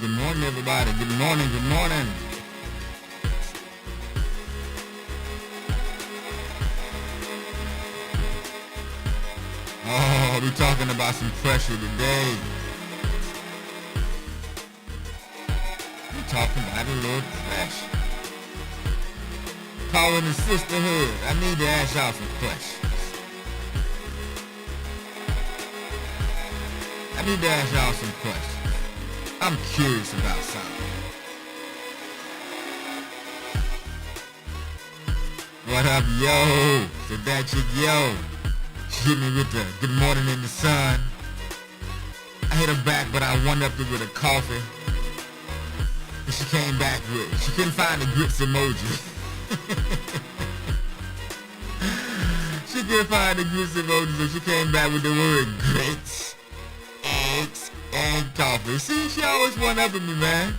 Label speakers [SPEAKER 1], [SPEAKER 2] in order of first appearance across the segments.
[SPEAKER 1] Good morning, everybody. Good morning, good morning. Oh, we're talking about some pressure today. We're talking about a little pressure. Calling the Sisterhood. I need to ask y'all some questions. I need to ask y'all some questions. I'm curious about something. What up, yo? So that chick, yo. She hit me with the good morning in the sun. I hit her back, but I one-upped her with a coffee. And she came back with, she couldn't find the grits emoji. She couldn't find the grits emoji, so she came back with the word grits, eggs, and coffee. See, she always one-upping me, man.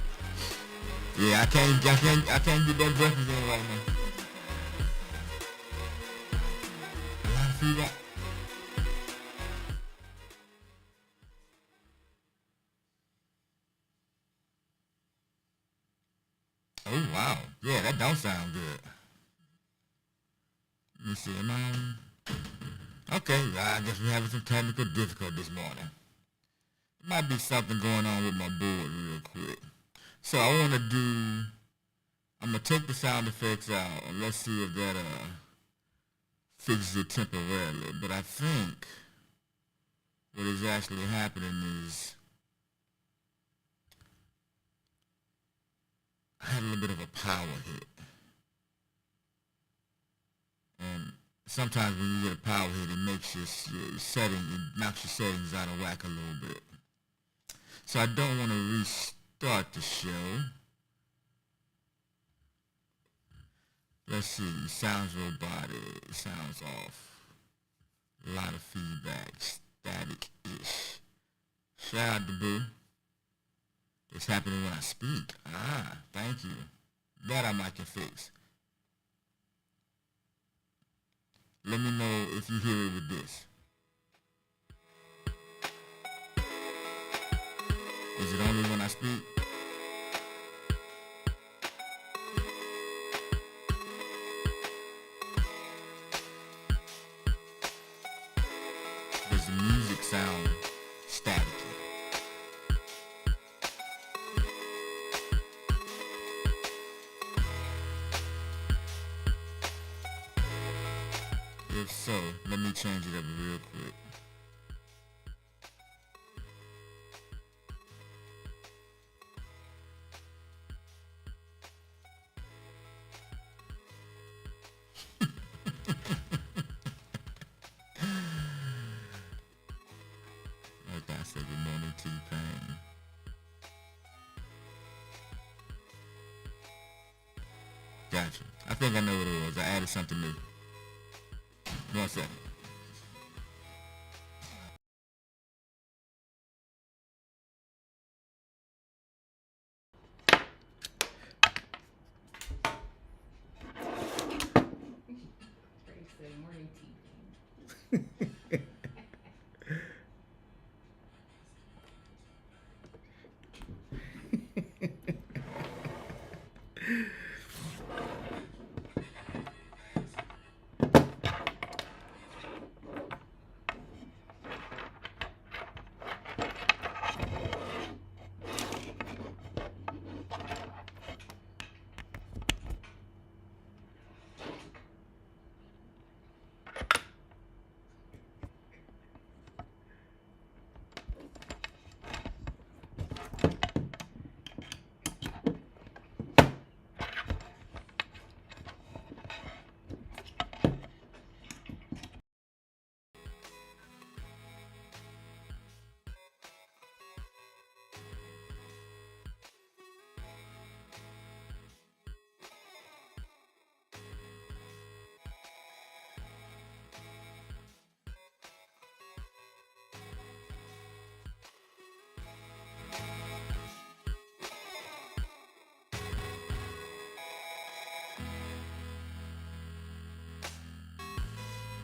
[SPEAKER 1] Yeah, I can't get that breakfast in right now. A lot of feedback. Oh, wow. Yeah, that don't sound good. Let me see, am I... Okay, I guess we're having some technical difficulty this morning. Might be something going on with my board real quick. So I want to do... I'm going to take the sound effects out, and let's see if that fixes it temporarily. But I think what is actually happening is I had a little bit of a power hit. And sometimes when you get a power hit, it makes your setting, it knocks your settings out of whack a little bit. So I don't want to restart the show. Let's see, sounds robotic, sounds off. A lot of feedback, static-ish. Shout out to Boo. It's happening when I speak. Ah, thank you. That I might can fix. Let me know if you hear it with this. Is it only when I speak? Does the music sound staticky? If so, let me change it up real quick. Like I said, good morning, T-Pain. Gotcha. I think I know what it was. I added something new. 1 second.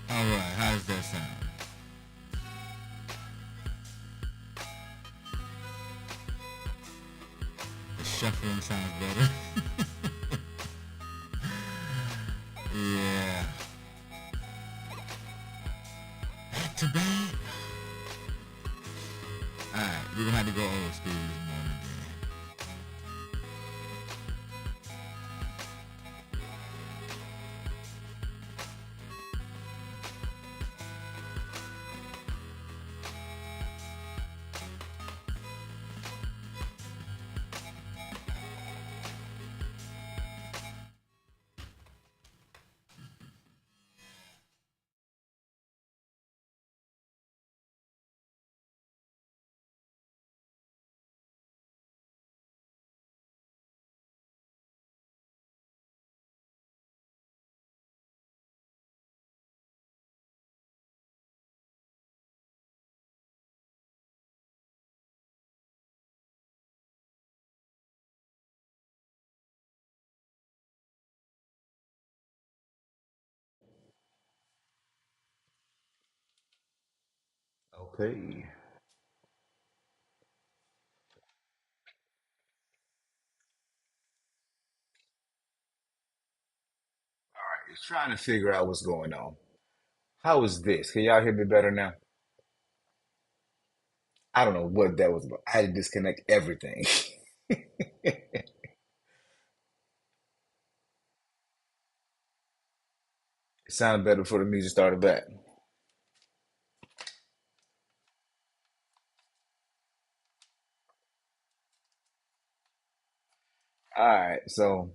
[SPEAKER 1] All right, how does that sound? The shuffling sounds better. Yeah. Back to back. Alright, we're gonna have to go old school this morning then.
[SPEAKER 2] Okay. All right. Just trying to figure out what's going on. How is this? Can y'all hear me better now? I don't know what that was about. I had to disconnect everything. It sounded better before the music started back. All right. So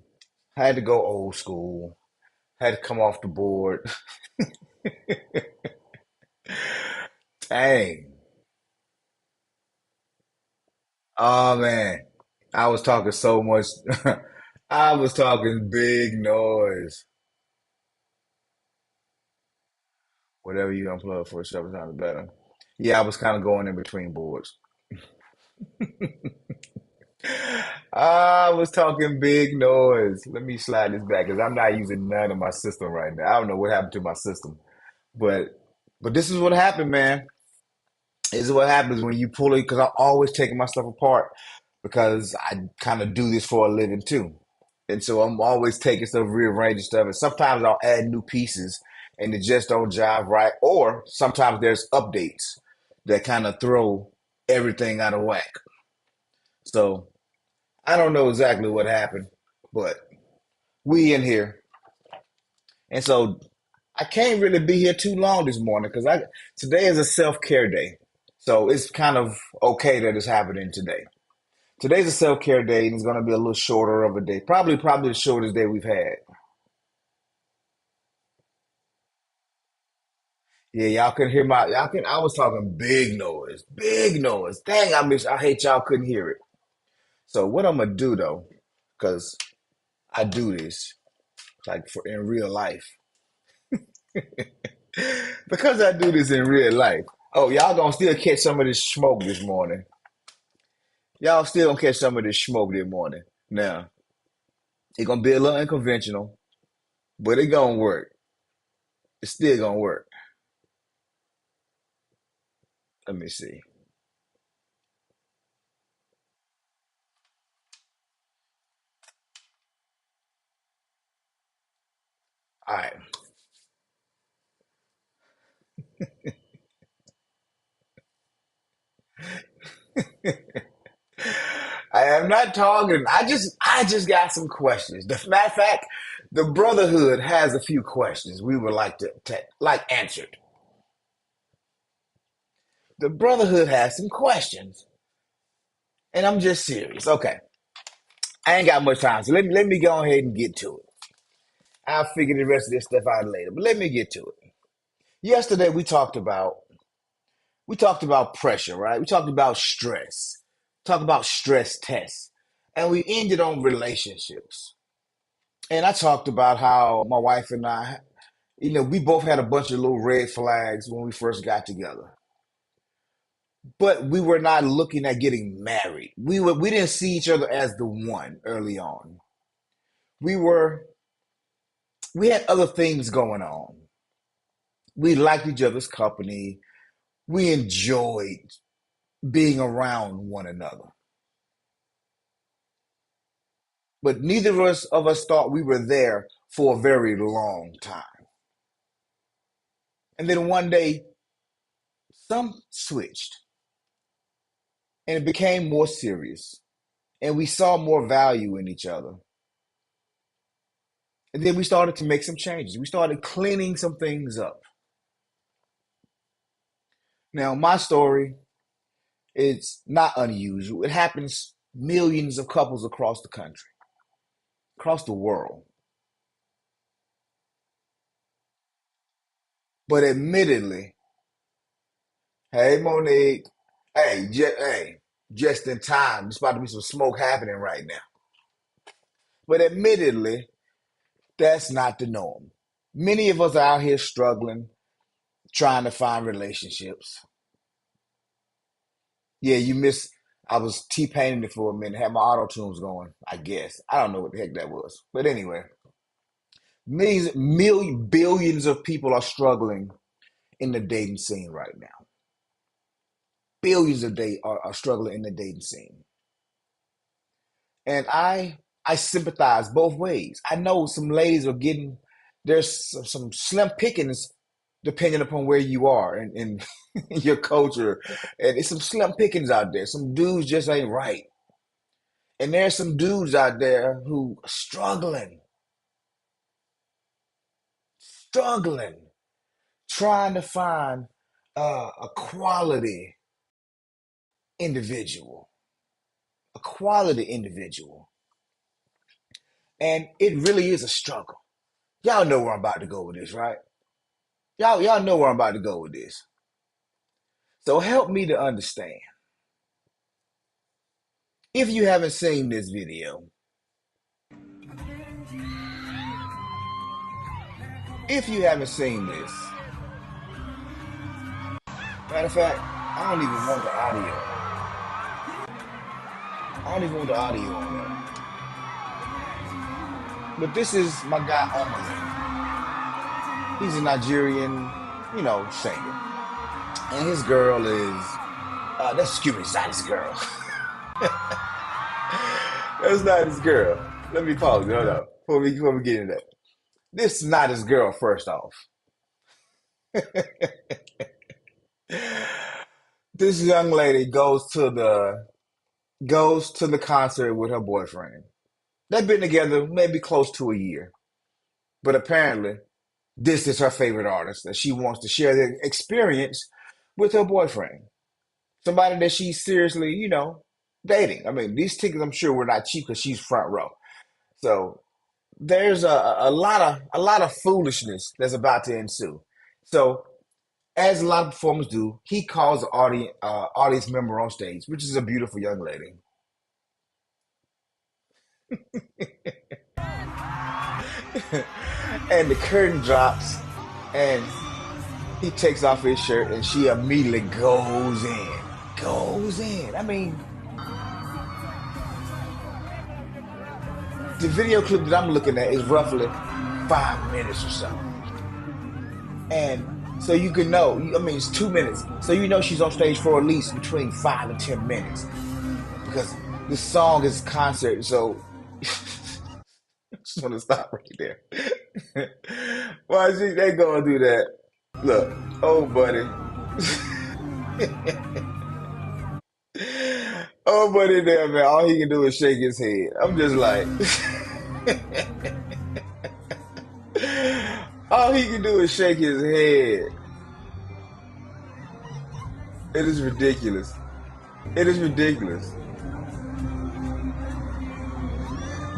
[SPEAKER 2] I had to go old school. Had to come off the board. Dang. Oh man. I was talking so much. I was talking big noise. Whatever you unplug for, sure sounded better. Yeah, I was kind of going in between boards. I was talking big noise. Let me slide this back because I'm not using none of my system right now. I don't know what happened to my system, but this is what happened, man. This is what happens when you pull it because I'm always taking my stuff apart because I kind of do this for a living too, and so I'm always taking stuff, rearranging stuff, and sometimes I'll add new pieces and it just don't jive right, or sometimes there's updates that kind of throw everything out of whack. So I don't know exactly what happened, but we in here. And so I can't really be here too long this morning because I today is a self-care day. So it's kind of okay that it's happening today. Today's a self-care day and it's gonna be a little shorter of a day. Probably the shortest day we've had. Yeah, y'all can hear my y'all can I was talking big noise. Big noise. Dang, I hate y'all couldn't hear it. So what I'm gonna do though, because I do this like for in real life. Because I do this in real life. Oh, y'all gonna still catch some of this smoke this morning. Y'all still gonna catch some of this smoke this morning. Now, it's gonna be a little unconventional, but it gonna work. It's still gonna work. Let me see. All right. I am not talking. I just got some questions. The matter of fact, the Brotherhood has a few questions we would like to like answered. The Brotherhood has some questions, and I'm just serious. Okay, I ain't got much time, so let me go ahead and get to it. I'll figure the rest of this stuff out later. But let me get to it. Yesterday we talked about pressure, right? We talked about stress. Talked about stress tests. And we ended on relationships. And I talked about how my wife and I, we both had a bunch of little red flags when we first got together. but we were not looking at getting married. We didn't see each other as the one early on. We were we had other things going on. We liked each other's company. We enjoyed being around one another. But neither of us thought we were there for a very long time. And then one day, some switched and it became more serious. And we saw more value in each other. And then we started to make some changes. We started cleaning some things up. Now, my story is not unusual. It happens millions of couples across the country, across the world. But admittedly, hey, Monique, hey, just in time. There's about to be some smoke happening right now. But admittedly, that's not the norm. Many of us are out here struggling, trying to find relationships. Yeah, you missed. I was T-paining it for a minute, had my auto tunes going, I guess. I don't know what the heck that was. But anyway, billions of people are struggling in the dating scene right now. Billions of are struggling in the dating scene. And I sympathize both ways. I know some ladies are getting there's some slim pickings depending upon where you are and your culture. And it's some slim pickings out there. Some dudes just ain't right. And there's some dudes out there who are struggling, trying to find a quality individual, a quality individual. And it really is a struggle. Y'all know where I'm about to go with this, right? Y'all know where I'm about to go with this. So help me to understand. If you haven't seen this video, if you haven't seen this, matter of fact, I don't even want the audio. I don't even want the audio on there. But this is my guy Omale. He's a Nigerian, singer. And his girl is excuse me, it's not his girl. That's not his girl. Let me pause. Hold up. Before we get into that. This is not his girl, first off. This young lady goes to the concert with her boyfriend. They've been together maybe close to a year. But apparently, this is her favorite artist that she wants to share the experience with her boyfriend. Somebody that she's seriously, dating. I mean, these tickets I'm sure were not cheap because she's front row. So there's a lot of foolishness that's about to ensue. So as a lot of performers do, he calls the audience member on stage, which is a beautiful young lady. And the curtain drops and he takes off his shirt and she immediately goes in. Goes in. I mean, the video clip that I'm looking at is roughly 5 minutes or so. And so you can know, I mean, it's 2 minutes. So you know she's on stage for at least between 5 and 10 minutes because this song is concert. So I just want to stop right there. Why is they gonna do that? Look, oh buddy. Oh buddy there, man. All he can do is shake his head. I'm just like all he can do is shake his head. It is ridiculous. It is ridiculous.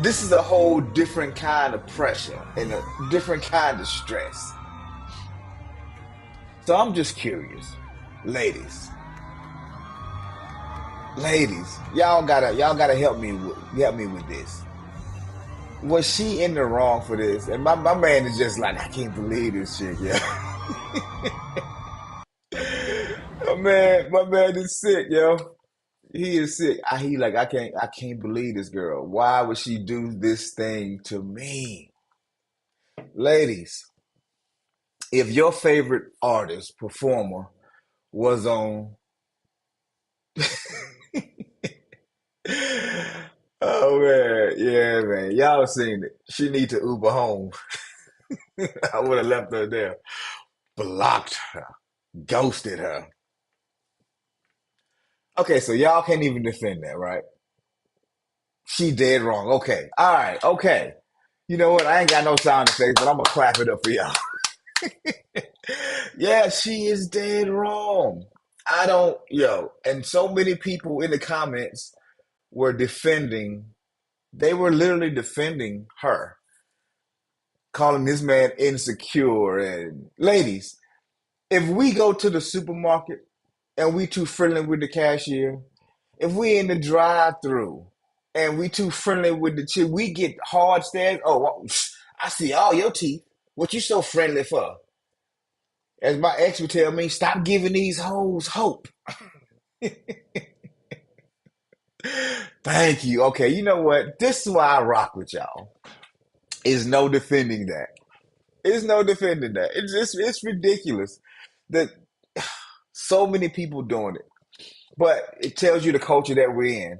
[SPEAKER 2] This is a whole different kind of pressure and a different kind of stress. So I'm just curious, ladies, ladies, y'all gotta help me with this. Was she in the wrong for this? And my man is just like, I can't believe this shit, yeah. my man is sick, yo. He is sick. He like I can't believe this girl. Why would she do this thing to me? Ladies, if your favorite artist, performer was on Oh man, yeah, man. Y'all seen it. She need to Uber home. I would have left her there. Blocked her. Ghosted her. Okay, so y'all can't even defend that, right? She dead wrong. Okay. All right. Okay. You know what? I ain't got no sound effects, but I'm gonna clap it up for y'all. Yeah, she is dead wrong. I don't, and so many people in the comments were defending, they were literally defending her, calling this man insecure. And ladies, if we go to the supermarket and we too friendly with the cashier, if we in the drive-through and we too friendly with the chick, we get hard stares. Oh, well, I see all your teeth. What you so friendly for? As my ex would tell me, stop giving these hoes hope. Thank you. Okay, you know what? This is why I rock with y'all. Is no defending that. It's no defending that. It's ridiculous that so many people doing it. But it tells you the culture that we're in.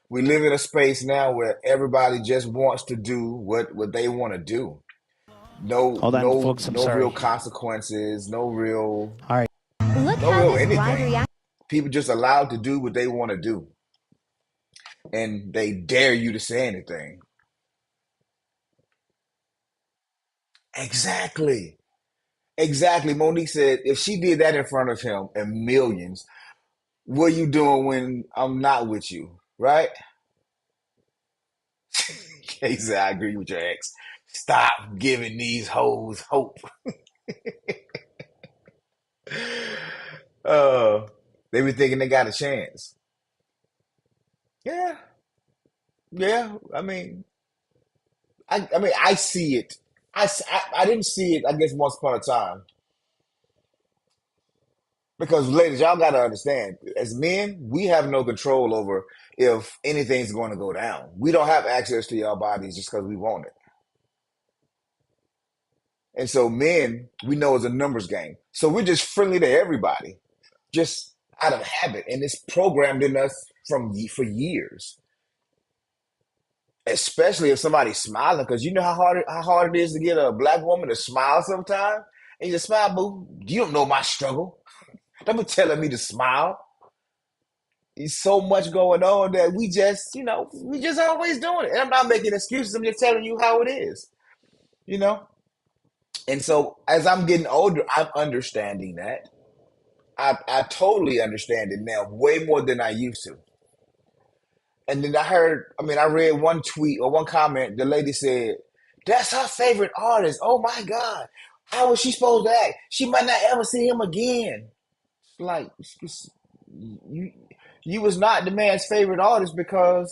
[SPEAKER 2] We live in a space now where everybody just wants to do what they want to do. No,
[SPEAKER 3] Hold on,
[SPEAKER 2] no,
[SPEAKER 3] folks. I'm
[SPEAKER 2] no real
[SPEAKER 3] sorry.
[SPEAKER 2] consequences.
[SPEAKER 3] All right.
[SPEAKER 4] Look
[SPEAKER 2] No
[SPEAKER 4] how
[SPEAKER 2] real
[SPEAKER 4] this bride
[SPEAKER 2] anything.
[SPEAKER 4] reacts.
[SPEAKER 2] People just allowed to do what they want to do, and they dare you to say anything. Exactly, exactly. Monique said if she did that in front of him and millions, what are you doing when I'm not with you, right? Casey, I agree with your ex. Stop giving these hoes hope. Uh, they be thinking they got a chance. Yeah, yeah. I mean, I see it. I didn't see it. I guess once upon a time because, ladies, y'all got to understand. As men, we have no control over if anything's going to go down. We don't have access to your bodies just because we want it. And so, men, we know it's a numbers game. So we're just friendly to everybody, just out of habit, and it's programmed in us for years. Especially if somebody's smiling, because you know how hard it is to get a black woman to smile sometimes. And you just smile, boo. You don't know my struggle. Don't be telling me to smile. There's so much going on that we just always doing it. And I'm not making excuses. I'm just telling you how it is. You know. And so as I'm getting older, I'm understanding that. I totally understand it now, way more than I used to. And then I read one tweet or one comment. The lady said, "That's her favorite artist. Oh my God. How was she supposed to act? She might not ever see him again." Like, you, you was not the man's favorite artist because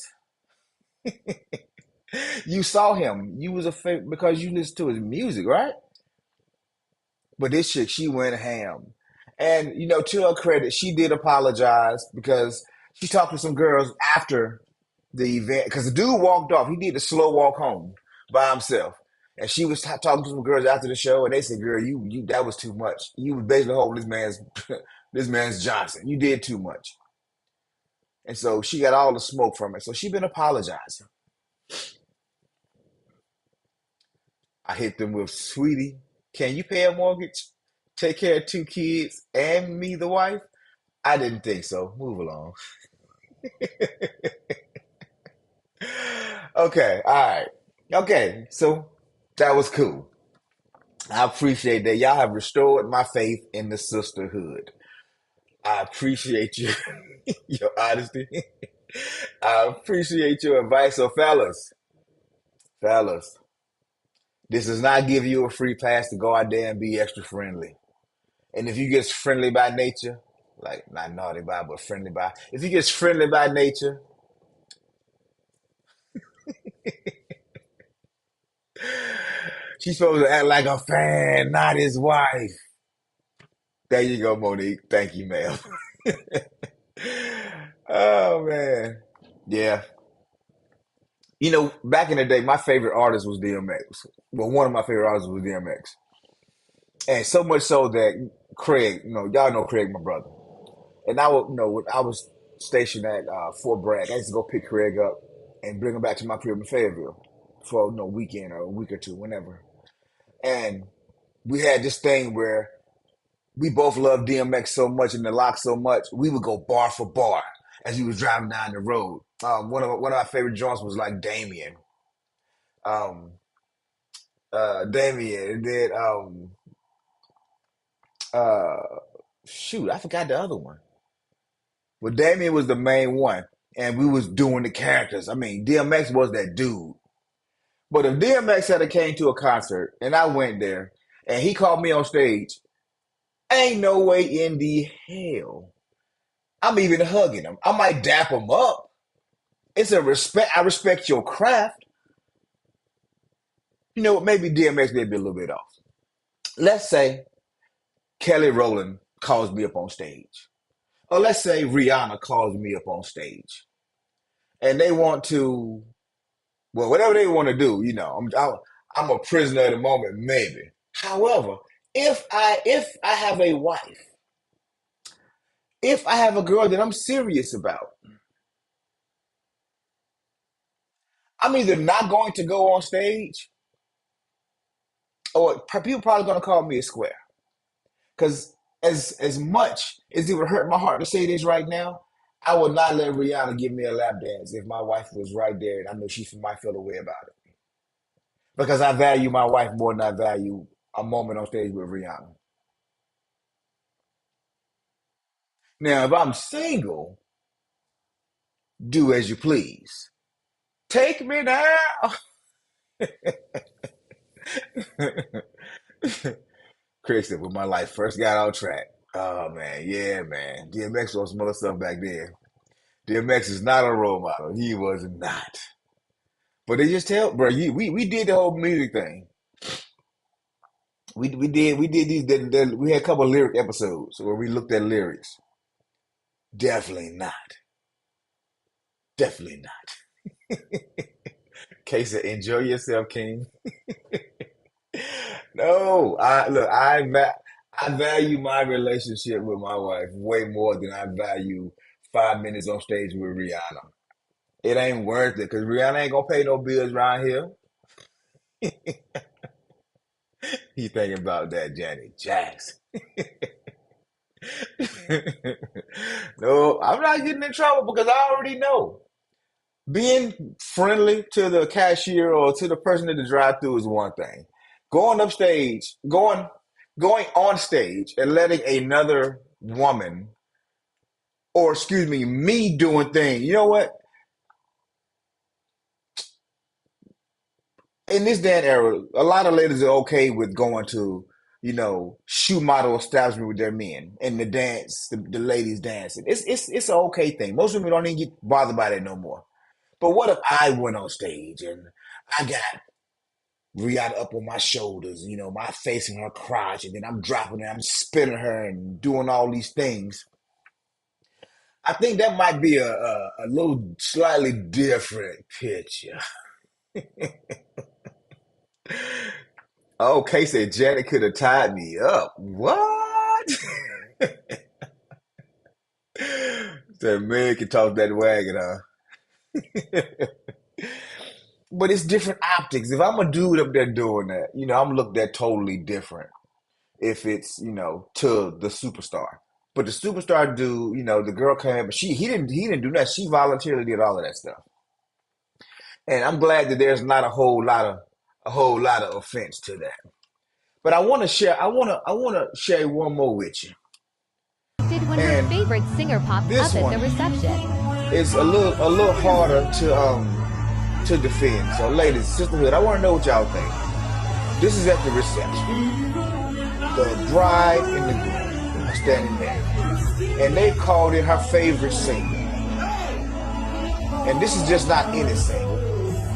[SPEAKER 2] you saw him. You was a favorite because you listened to his music, right? But this chick, she went ham. And, to her credit, she did apologize because she talked to some girls after the event. Because the dude walked off. He did a slow walk home by himself. And she was talking to some girls after the show, and they said, "Girl, you that was too much. You was basically holding this man's this man's Johnson. You did too much." And so she got all the smoke from it. So she been apologizing. I hit them with, "Sweetie, can you pay a mortgage, take care of two kids, and me, the wife?" I didn't think so. Move along. Okay, all right. Okay, so that was cool. I appreciate that. Y'all have restored my faith in the sisterhood. I appreciate you, your honesty. I appreciate your advice. So, fellas, this does not give you a free pass to go out there and be extra friendly. And if you get friendly by nature, like not naughty by, but friendly by, if you get friendly by nature, she's supposed to act like a fan, not his wife. There you go, Monique. Thank you, ma'am. Oh man. Yeah. Back in the day, my favorite artist was DMX. Well, one of my favorite artists was DMX. And so much so that Craig, y'all know Craig, my brother. And when I was stationed at Fort Bragg, I used to go pick Craig up and bring him back to my crib in Fayetteville for weekend or a week or two, whenever. And we had this thing where we both loved DMX so much and the Lock so much, we would go bar for bar as he was driving down the road. One of my favorite joints was like Damien. Um, Damien, and then uh, shoot, I forgot the other one. Well, Damien was the main one, and we was doing the characters. I mean, DMX was that dude. But if DMX had came to a concert and I went there and he called me on stage, ain't no way in the hell I'm even hugging him. I might dap him up. It's a respect. I respect your craft. Maybe DMX may be a little bit off. Let's say Kelly Rowland calls me up on stage. Or let's say Rihanna calls me up on stage. And they want to, well, whatever they want to do, I'm a prisoner at the moment, maybe. However, if I have a wife, if I have a girl that I'm serious about, I'm either not going to go on stage or people probably going to call me a square. Because as much as it would hurt my heart to say this right now, I would not let Rihanna give me a lap dance if my wife was right there and I know she might feel a way about it. Because I value my wife more than I value a moment on stage with Rihanna. Now, if I'm single, do as you please. Take me now. Chris said, when my life first got on track. Oh man, yeah, man. DMX was some other stuff back then. DMX is not a role model. He was not. But they just tell, bro. We did the whole music thing. We did these. We had a couple of lyric episodes where we looked at lyrics. Definitely not. Definitely not. Casey, enjoy yourself, King. No, I value my relationship with my wife way more than I value 5 minutes on stage with Rihanna. It ain't worth it because Rihanna ain't gonna pay no bills around here. You thinking about that, Janet Jackson? No, I'm not getting in trouble because I already know. Being friendly to the cashier or to the person at the drive-through is one thing. Going upstage, going on stage and letting another woman, or excuse me doing things. You know what? In this day and era, a lot of ladies are okay with going to, shoe model establishment with their men and the dance, the ladies dancing. It's an okay thing. Most women don't even get bothered by that no more. But what if I went on stage and I got Rihanna up on my shoulders, my face in her crotch, and then I'm dropping her, I'm spinning her and doing all these things. I think that might be a little slightly different picture. Okay, said Janet could have tied me up. What? Said man can toss that wagon, huh? But it's different optics. If I'm a dude up there doing that, I'm looked at totally different if it's, to the superstar. But the superstar dude, the girl came, but he didn't do that. She voluntarily did all of that stuff. And I'm glad that there's not a whole lot of offense to that. But I want to share one more with you.
[SPEAKER 3] When her
[SPEAKER 2] And
[SPEAKER 3] favorite singer popped
[SPEAKER 2] this
[SPEAKER 3] up at the
[SPEAKER 2] one
[SPEAKER 3] reception.
[SPEAKER 2] is a little harder to defend. So ladies, sisterhood, I want to know what y'all think. This is at the reception. The bride and the groom are standing there. And they called it her favorite singer. And this is just not any singer.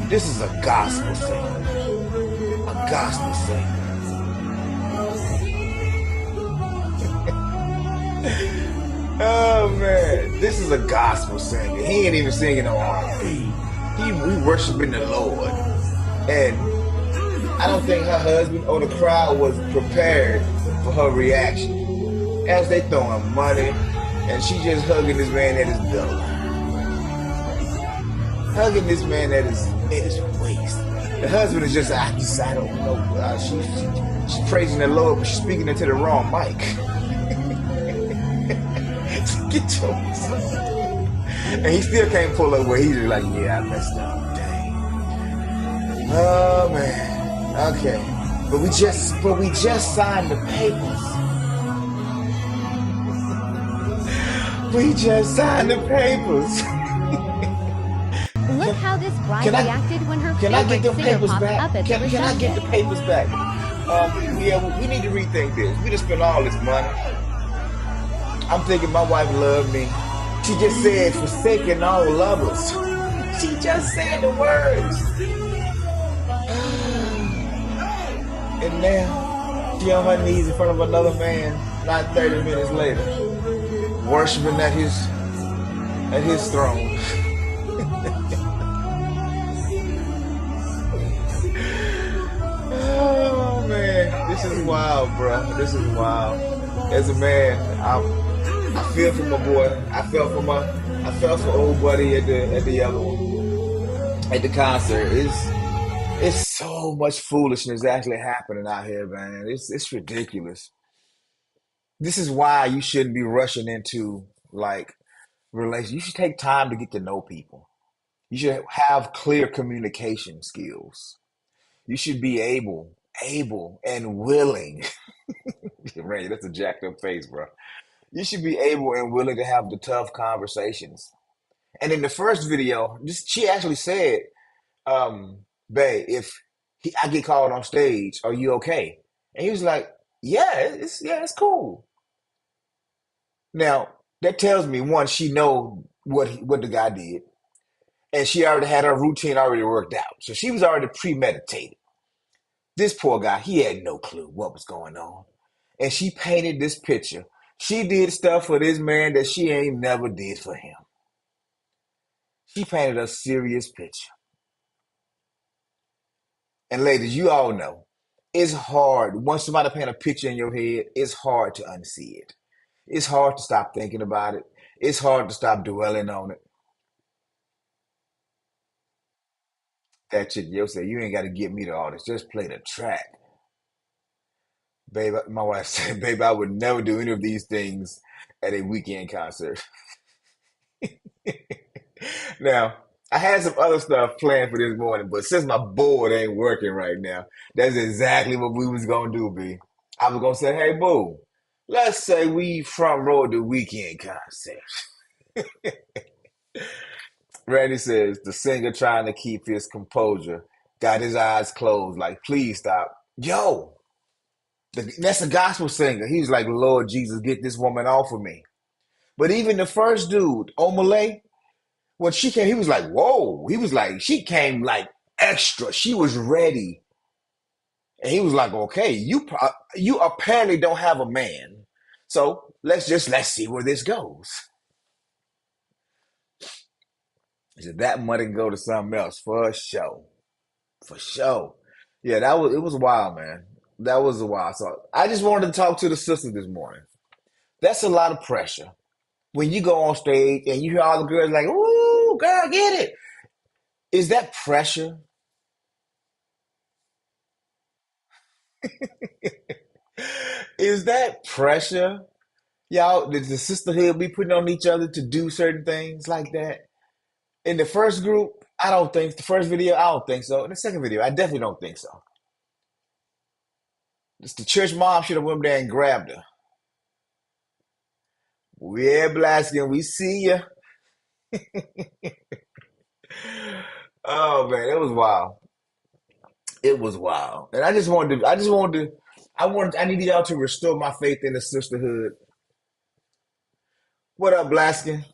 [SPEAKER 2] This is a gospel singer. A gospel singer. Oh man, this is a gospel singer. He ain't even singing no R&B. He worshiping the Lord, and I don't think her husband or the crowd was prepared for her reaction as they throwing money, and she just hugging this man at his belly, hugging this man at his waist. The husband is just, I don't know. She's praising the Lord, but she's speaking into the wrong mic. Get your, and he still can't pull up where he's just like, yeah, I messed up. Dang. Oh man. Okay. But we just signed the papers. We just signed the papers.
[SPEAKER 3] Look how this bride
[SPEAKER 2] Can I
[SPEAKER 3] reacted when her
[SPEAKER 2] can I get
[SPEAKER 3] favorite
[SPEAKER 2] them
[SPEAKER 3] singer
[SPEAKER 2] papers
[SPEAKER 3] popped
[SPEAKER 2] back?
[SPEAKER 3] up at the
[SPEAKER 2] Can I get the
[SPEAKER 3] reception.
[SPEAKER 2] papers back? Yeah, we need to rethink this. We just spent all this money. I'm thinking my wife loved me. She just said, forsaking all lovers. She just said the words. And now, she on her knees in front of another man, not 30 minutes later, worshiping at his throne. Oh man, this is wild, bro. This is wild. As a man, I feel for my boy. I felt for old buddy at the other one at the concert. It's so much foolishness actually happening out here, man. It's ridiculous. This is why you shouldn't be rushing into like relations. You should take time to get to know people. You should have clear communication skills. You should be able and willing. Ray, that's a jacked up face, bro. You should be able and willing to have the tough conversations. And in the first video, she actually said, babe, if I get called on stage, are you okay? And he was like, yeah, it's cool. Now that tells me one, she know what the guy did, and she already had her routine already worked out, so she was already premeditated. This poor guy, he had no clue what was going on, and she painted this picture. She did stuff for this man that she ain't never did for him. She painted a serious picture. And ladies, you all know, it's hard. Once somebody paint a picture in your head, it's hard to unsee it. It's hard to stop thinking about it. It's hard to stop dwelling on it. That chick, yo, say, you ain't got to get me to all this. Just play the track. Babe, my wife said, babe, I would never do any of these things at a weekend concert. Now, I had some other stuff planned for this morning, but since my board ain't working right now, that's exactly what we was gonna do, B. I was gonna say, hey, boo, let's say we front row the weekend concert. Randy says the singer trying to keep his composure, got his eyes closed, like, please stop. Yo, that's a gospel singer. He's like, Lord Jesus, get this woman off of me. But even the first dude, Omalay, when she came, he was like, whoa. He was like, she came like extra. She was ready. And he was like, okay, you apparently don't have a man. So let's see where this goes. He said that money can go to something else for sure. For sure. Yeah, it was wild, man. That was a wild. So I just wanted to talk to the sisters this morning. That's a lot of pressure. When you go on stage and you hear all the girls like, ooh, girl, get it. Is that pressure? Is that pressure? Y'all, did the sisterhood be putting on each other to do certain things like that? In the first group, I don't think, the first video, I don't think so. In the second video, I definitely don't think so. It's the church mom should have went there and grabbed her. Yeah, Blaskin, we see ya. Oh man, it was wild. It was wild. And I needed y'all to restore my faith in the sisterhood. What up, Blaskin?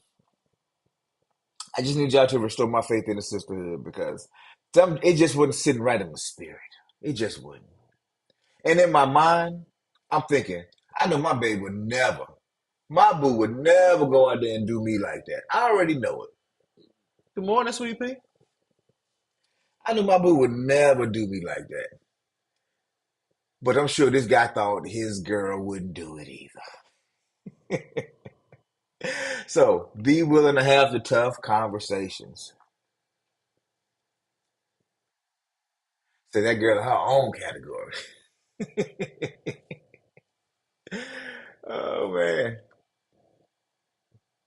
[SPEAKER 2] I just need y'all to restore my faith in the sisterhood because it just wasn't sitting right in my spirit. It just wouldn't. And in my mind, I'm thinking, I know my baby would never. My boo would never go out there and do me like that. I already know it. Good morning, sweet pea. I knew my boo would never do me like that. But I'm sure this guy thought his girl wouldn't do it either. So be willing to have the tough conversations. Say that girl in her own category. Oh man.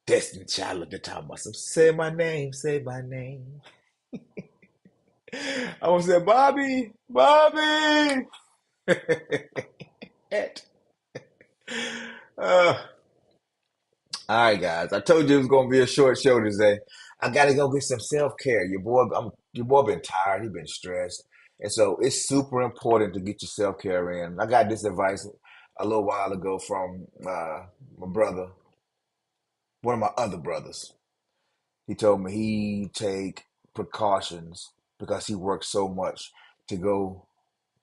[SPEAKER 2] Destiny Child at the top of myself. Say my name, say my name. I want to say, Bobby, Bobby. uh, all right, guys. I told you it was gonna be a short show today. I gotta go get some self care. Your boy been tired. He been stressed, and so it's super important to get your self care in. I got this advice a little while ago from my brother, one of my other brothers. He told me he take precautions because he works so much to go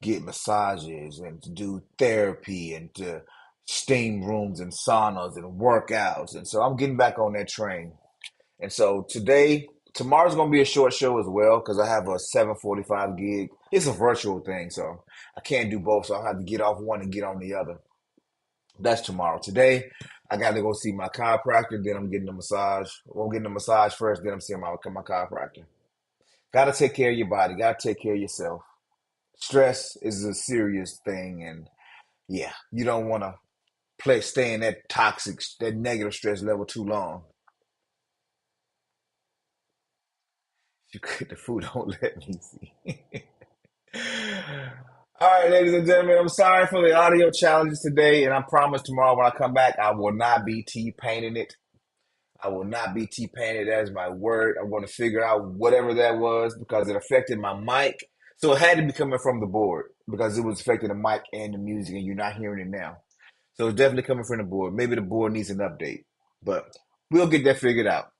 [SPEAKER 2] get massages and to do therapy and to steam rooms and saunas and workouts. And so I'm getting back on that train. And so tomorrow's gonna be a short show as well because I have a 7:45 gig. It's a virtual thing, so I can't do both. So I'll have to get off one and get on the other. That's tomorrow. Today, I got to go see my chiropractor. Then I'm getting a massage. Well, I'm getting a massage first. Then I'm seeing my chiropractor. Got to take care of your body. Got to take care of yourself. Stress is a serious thing, and yeah, you don't want to stay in that that negative stress level too long. You cook the food, don't let me see. All right, ladies and gentlemen, I'm sorry for the audio challenges today, and I promise tomorrow when I come back, I will not be T-painting it. I will not be T-painted. That is my word. I'm going to figure out whatever that was because it affected my mic. So it had to be coming from the board because it was affecting the mic and the music, and you're not hearing it now. So it's definitely coming from the board. Maybe the board needs an update, but we'll get that figured out.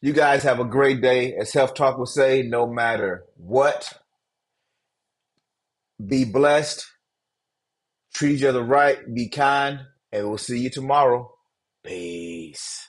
[SPEAKER 2] You guys have a great day. As Health Talk will say, no matter what, be blessed, treat each other right, be kind, and we'll see you tomorrow. Peace.